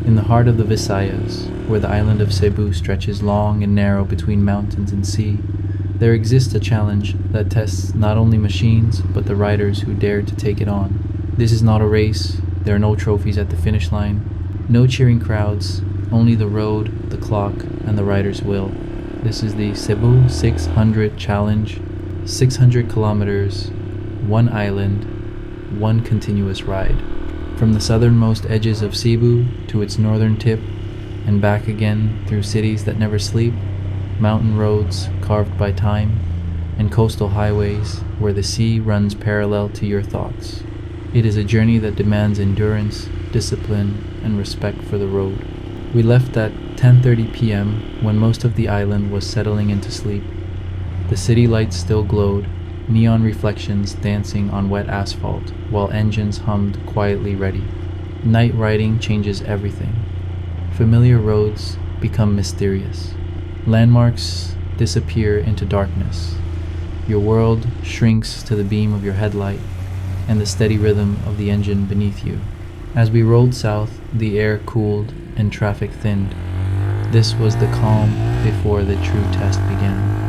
In the heart of the Visayas, where the island of Cebu stretches long and narrow between mountains and sea, there exists a challenge that tests not only machines, but the riders who dare to take it on. This is not a race, there are no trophies at the finish line, no cheering crowds, only the road, the clock, and the rider's will. This is the Cebu 600 Challenge, 600 kilometers, one island, one continuous ride. From the southernmost edges of Cebu to its northern tip, and back again through cities that never sleep, mountain roads carved by time, and coastal highways where the sea runs parallel to your thoughts. It is a journey that demands endurance, discipline, and respect for the road. We left at 10:30 p.m. when most of the island was settling into sleep. The city lights still glowed, neon reflections dancing on wet asphalt while engines hummed quietly ready. Night riding changes everything. Familiar roads become mysterious. Landmarks disappear into darkness. Your world shrinks to the beam of your headlight and the steady rhythm of the engine beneath you. As we rolled south, the air cooled and traffic thinned. This was the calm before the true test began.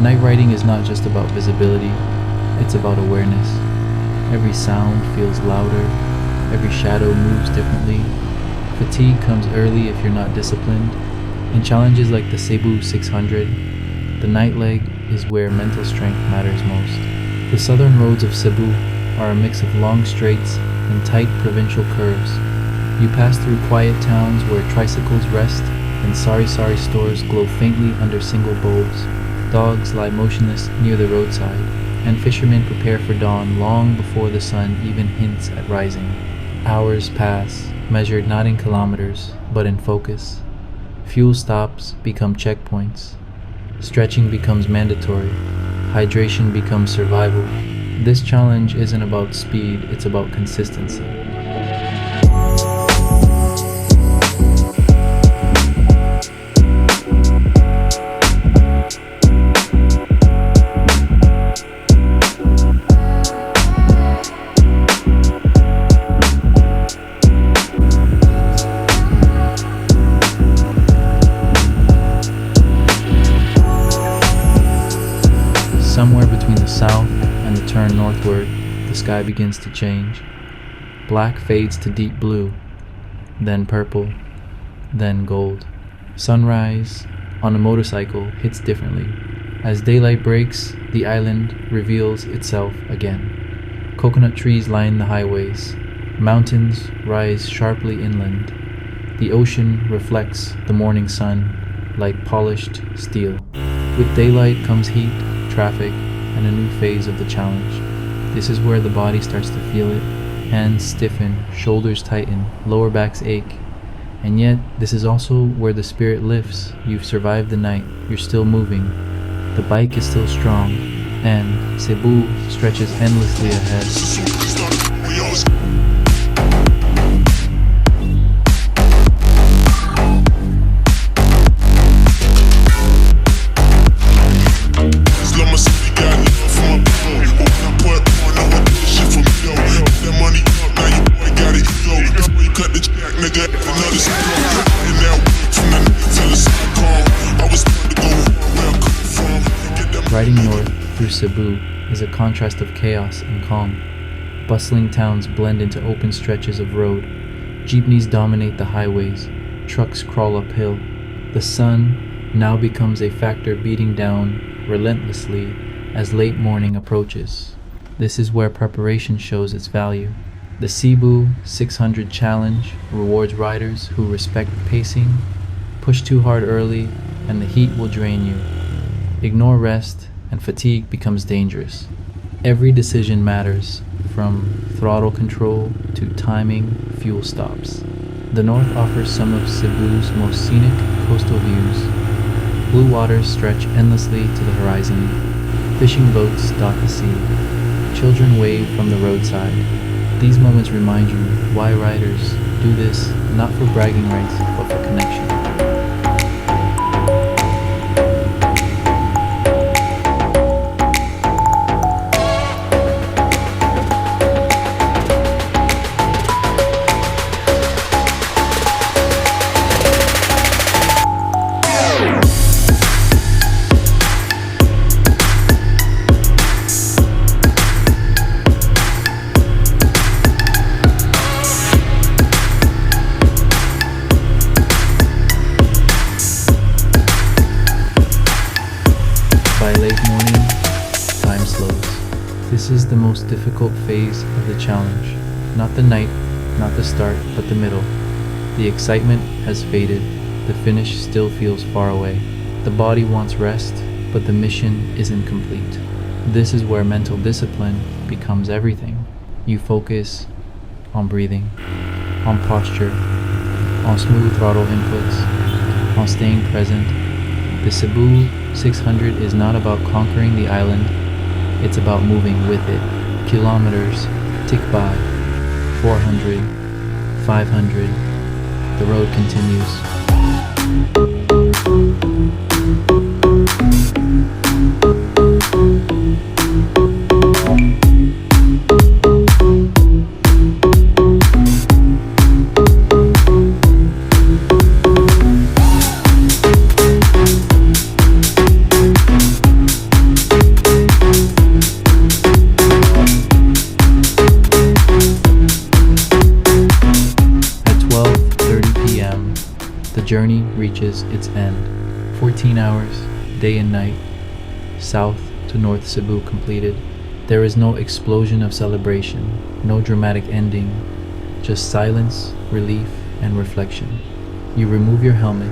Night riding is not just about visibility, it's about awareness. Every sound feels louder, every shadow moves differently. Fatigue comes early if you're not disciplined. In challenges like the Cebu 600, the night leg is where mental strength matters most. The southern roads of Cebu are a mix of long straights and tight provincial curves. You pass through quiet towns where tricycles rest and sari-sari stores glow faintly under single bulbs. Dogs lie motionless near the roadside, and fishermen prepare for dawn long before the sun even hints at rising. Hours pass, measured not in kilometers, but in focus. Fuel stops become checkpoints. Stretching becomes mandatory. Hydration becomes survival. This challenge isn't about speed, it's about consistency. Somewhere between the south and the turn northward, the sky begins to change. Black fades to deep blue, then purple, then gold. Sunrise on a motorcycle hits differently. As daylight breaks, the island reveals itself again. Coconut trees line the highways. Mountains rise sharply inland. The ocean reflects the morning sun like polished steel. With daylight comes heat, traffic, and a new phase of the challenge. This is where the body starts to feel it. Hands stiffen, shoulders tighten, lower backs ache. And yet, this is also where the spirit lifts. You've survived the night, you're still moving. The bike is still strong, and Cebu stretches endlessly ahead. Riding north through Cebu is a contrast of chaos and calm. Bustling towns blend into open stretches of road. Jeepneys dominate the highways. Trucks crawl uphill. The sun now becomes a factor beating down relentlessly as late morning approaches. This is where preparation shows its value. The Cebu 600 Challenge rewards riders who respect pacing, push too hard early, and the heat will drain you. Ignore rest, and fatigue becomes dangerous. Every decision matters, from throttle control to timing fuel stops. The north offers some of Cebu's most scenic coastal views. Blue waters stretch endlessly to the horizon. Fishing boats dot the sea. Children wave from the roadside. These moments remind you why riders do this, not for bragging rights, but for connection. By late morning, time slows. This is the most difficult phase of the challenge. Not the night, not the start, but the middle. The excitement has faded. The finish still feels far away. The body wants rest, but the mission isn't complete. This is where mental discipline becomes everything. You focus on breathing, on posture, on smooth throttle inputs, on staying present. The Cebu 600 is not about conquering the island, it's about moving with it. Kilometers tick by, 400, 500, the road continues. The journey reaches its end. 14 hours, day and night, south to North Cebu completed. There is no explosion of celebration, no dramatic ending, just silence, relief, and reflection. You remove your helmet,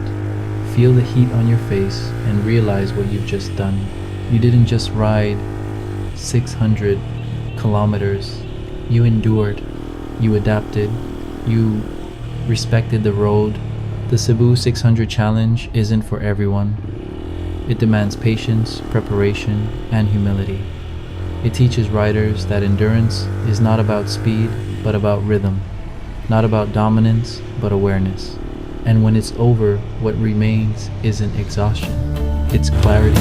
feel the heat on your face, and realize what you've just done. You didn't just ride 600 kilometers, you endured, you adapted, you respected the road. The Cebu 600 challenge isn't for everyone. It demands patience, preparation, and humility. It teaches riders that endurance is not about speed, but about rhythm. Not about dominance, but awareness. And when it's over, what remains isn't exhaustion, it's clarity.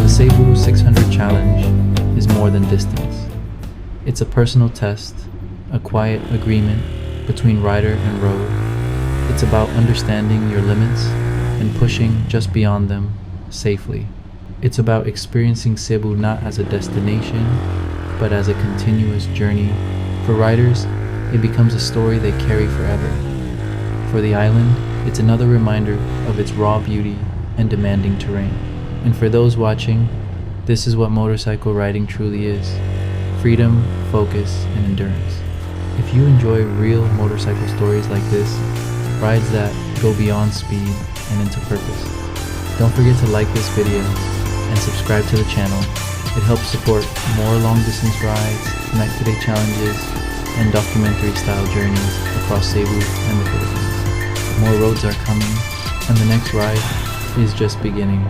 Cebu 600 Challenge is more than distance. It's a personal test, a quiet agreement between rider and road. It's about understanding your limits and pushing just beyond them safely. It's about experiencing Cebu not as a destination, but as a continuous journey. For riders, it becomes a story they carry forever. For the island, it's another reminder of its raw beauty and demanding terrain. And for those watching, this is what motorcycle riding truly is: freedom, focus, and endurance. If you enjoy real motorcycle stories like this, rides that go beyond speed and into purpose, don't forget to like this video and subscribe to the channel. It helps support more long-distance rides, night-to-day challenges, and documentary-style journeys across Cebu and the Philippines. More roads are coming, and the next ride is just beginning.